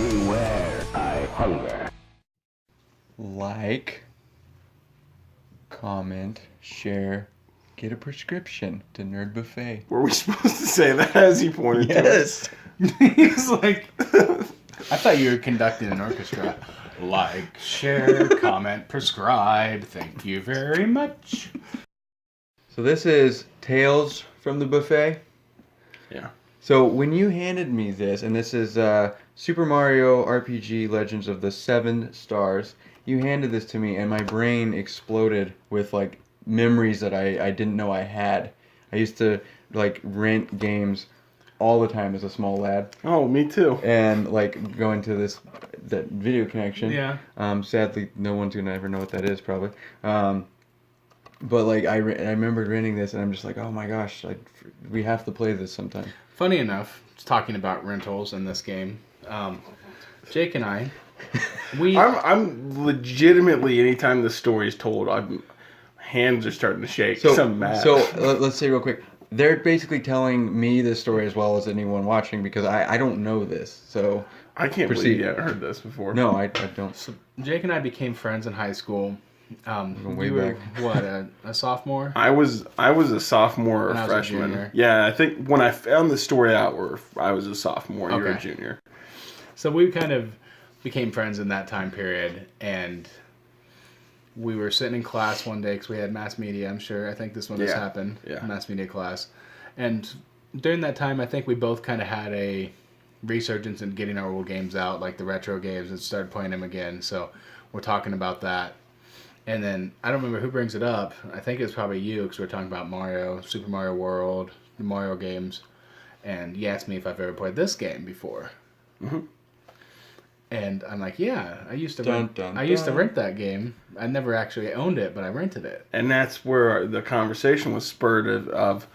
Beware, I hunger. Like, comment, share, get a prescription to Nerd Buffet. Were we supposed to say that as he pointed Yes. He's like, I thought you were conducting an orchestra. Like, share, comment, prescribe. Thank you very much. So this is Tales from the Buffet. Yeah. So when you handed me this, and this is Super Mario RPG Legends of the Seven Stars, you handed this to me, and my brain exploded with like memories that I didn't know I had. I used to like rent games all the time as a small lad, Oh, me too. and like going to that Video Connection. Yeah. Sadly, no one's gonna ever know what that is probably. But like I remembered renting this, and I'm just like, oh my gosh, like we have to play this sometime. Funny enough, talking about rentals in this game, Jake and I, I'm legitimately, anytime the story is told, hands are starting to shake. So I'm mad. So let's say real quick, they're basically telling me this story as well as anyone watching because I don't know this. So I can't proceed. believe you haven't heard this before. No, I don't. so Jake and I became friends in high school. Way you were, back. what, a sophomore? I was a sophomore or And I was a freshman. junior. Yeah, I think when I found the story out, I was a sophomore. You were a Okay. junior. So we kind of became friends in that time period, and we were sitting in class one day because we had mass media. I think this one has Yeah. happened. Yeah. Mass media class, and during that time, I think we both kind of had a resurgence in getting our old games out, like the retro games, and started playing them again. So we're talking about that. And then, I don't remember who brings it up. I think it's probably you, because we're talking about Mario, Super Mario World, the Mario games. And you asked me if I've ever played this game before. Mm-hmm. And I'm like, yeah, I used to Dun, rent, dun, I used to dun. rent that game. I never actually owned it, but I rented it. And that's where the conversation was spurred of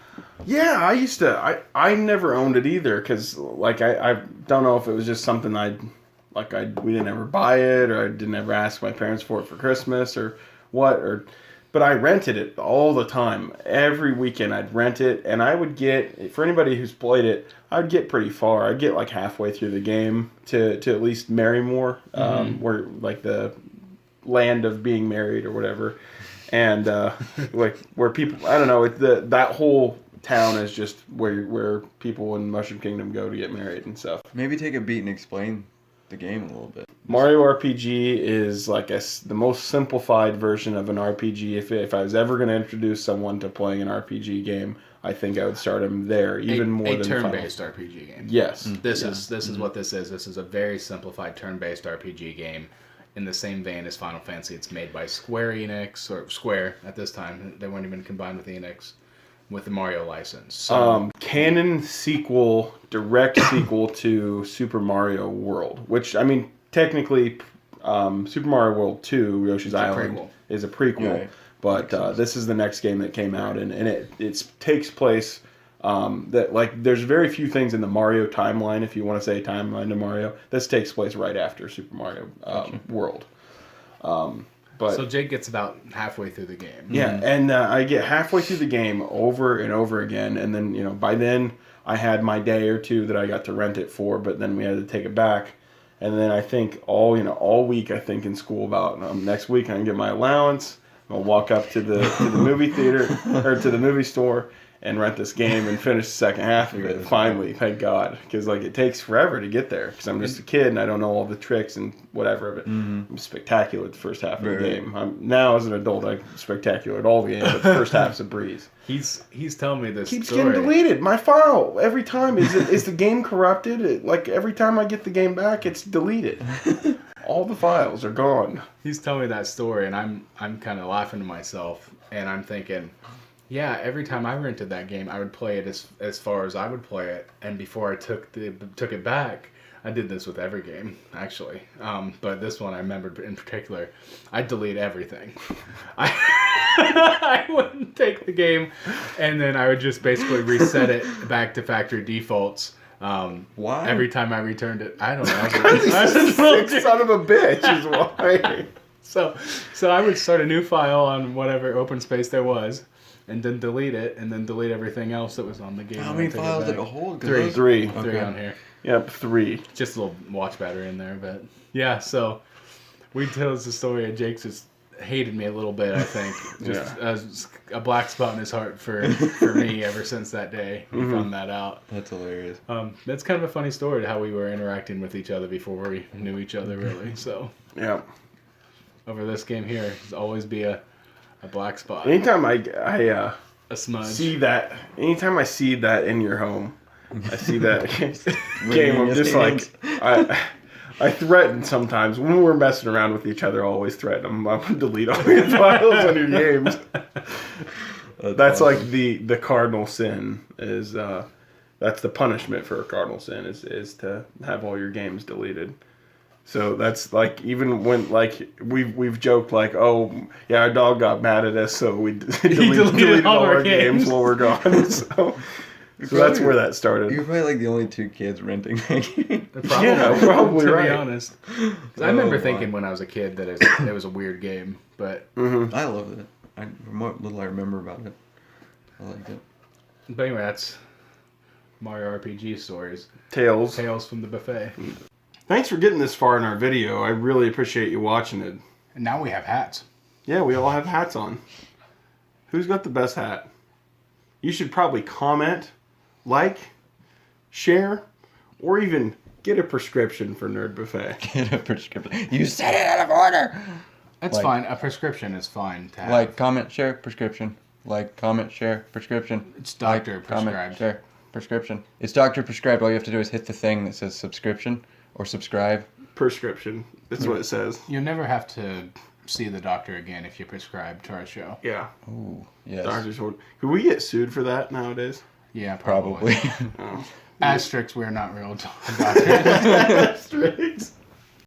yeah, I used to, I never owned it either, because, like, I don't know if it was just something we didn't ever buy it, or I didn't ever ask my parents for it for Christmas, or what, but I rented it all the time. Every weekend I'd rent it, and I would get, for anybody who's played it, I would get pretty far. I'd get like halfway through the game to at least Marrymore, where, like, the land of being married or whatever. And like where people, I don't know, that whole town is just where people in Mushroom Kingdom go to get married and stuff. Maybe take a beat and explain the game a little bit. Mario RPG is like the most simplified version of an RPG. If I was ever going to introduce someone to playing an RPG game, I think I would start them there, even more a than turn-based RPG game. Yes. This is what this is. This is a very simplified turn-based RPG game. In the same vein as Final Fantasy, it's made by Square Enix, or Square at this time. They weren't even combined with Enix, with the Mario license. So, Canon sequel, direct sequel to Super Mario World, which, I mean, technically, Super Mario World 2, Yoshi's Island, prequel. is a prequel. Right. But this is the next game that came out, and it takes place. That, like, there's very few things in the Mario timeline, if you want to say timeline to Mario. This takes place right after Super Mario World. But so Jake gets about halfway through the game. yeah, and I get halfway through the game over and over again, and then, by then I had my day or two that I got to rent it for, but then we had to take it back. And then I think all week, I think in school about next week I can get my allowance. I'll walk up to the movie theater or to the movie store and rent this game and finish the second half of it. Finally, thank God, because like it takes forever to get there. Because I'm just a kid and I don't know all the tricks and whatever of it. I'm spectacular at the first half of the game. I'm now as an adult, I'm spectacular at all the games, but the first half's a breeze. He's telling me this Keeps story. getting deleted. My file every time is the game corrupted? Like every time I get the game back, it's deleted. All the files are gone. He's telling me that story, and I'm kind of laughing to myself, and I'm thinking, yeah, every time I rented that game, I would play it as far as I would play it, and before I took it back, I did this with every game, actually. But this one I remembered in particular, I'd delete everything. I wouldn't take the game, and then I would just basically reset it back to factory defaults. Why? Every time I returned it, I don't know. He's a sick son of a bitch is why. So I would start a new file on whatever open space there was, and then delete it, and then delete everything else that was on the game. How and many take it files did back. it hold? 'Cause Three. those- Three. Three Okay. on here. Yep, 3. Just a little watch battery in there, but yeah. So we tell us the story, and Jake just hated me a little bit. I think just a black spot in his heart for me ever since that day. He found that out. That's hilarious. That's kind of a funny story how we were interacting with each other before we knew each other really. So Yeah. over this game here, there's always be a black spot, Anytime I a smudge. see that, anytime I see that in your home, I see that game. I'm just like, I threaten sometimes when we're messing around with each other. I always threaten. I'm gonna delete all your files on your games. That's awesome. like the cardinal sin is. That's the punishment for a cardinal sin is to have all your games deleted. So that's like even when like we've joked like, oh yeah, our dog got mad at us, so we deleted all our games while we're gone. So that's where that started. You're probably like the only 2 kids renting that game. Probably to right. be honest. 'Cause I remember thinking when I was a kid that it was a weird game, but I loved it. From what little I remember about it, I liked it. but anyway, that's Mario RPG stories. Tales. Tales from the buffet. Thanks for getting this far in our video. I really appreciate you watching it. And now we have hats. Yeah, we all have hats on. Who's got the best hat? You should probably comment, like, share, or even get a prescription for Nerd Buffet. Get a prescription. You said it out of order. That's Like- fine. A prescription is fine to have. Like, comment, share, prescription. Like, comment, share, prescription. It's doctor Like, prescribed. Comment, share, prescription. It's doctor prescribed. All you have to do is hit the thing that says subscription or subscribe. Prescription. That's what it says. You'll never have to see the doctor again if you prescribe to our show. Yeah. Ooh, yes. Doctor's order. Could we get sued for that nowadays? Yeah, Probably. Oh. Asterisks, we're not real doctors. Asterix.